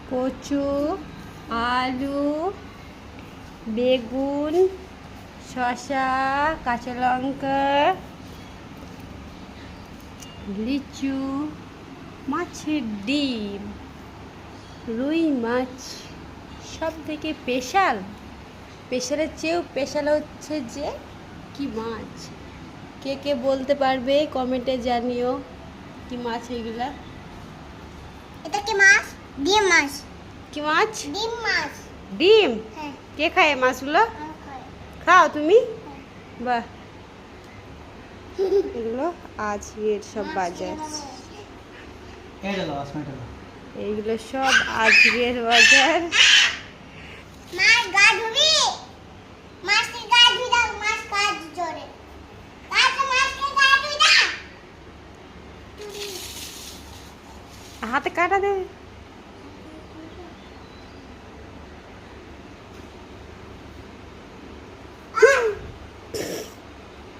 কচু, আলু, বেগুন, শসা, কাঁচা লঙ্কা, লিচু, মাছের ডিম, রুই মাছ। সব থেকে স্পেশালের চেয়েও স্পেশাল হচ্ছে যে কি মাছ। কে কে বলতে পারবে কমেন্টে জানিও কি মাছ এগুলা। এটা কি মাছ? ডিম মাছ। কি মাছ? ডিম মাছ। ডিম? হ্যাঁ। কে খায় মাছগুলো? আমি খাই। খাও তুমি? হ্যাঁ। বাহ, এগুলো আজকের সব বাজার। এইগুলো সব আজকের বাজার।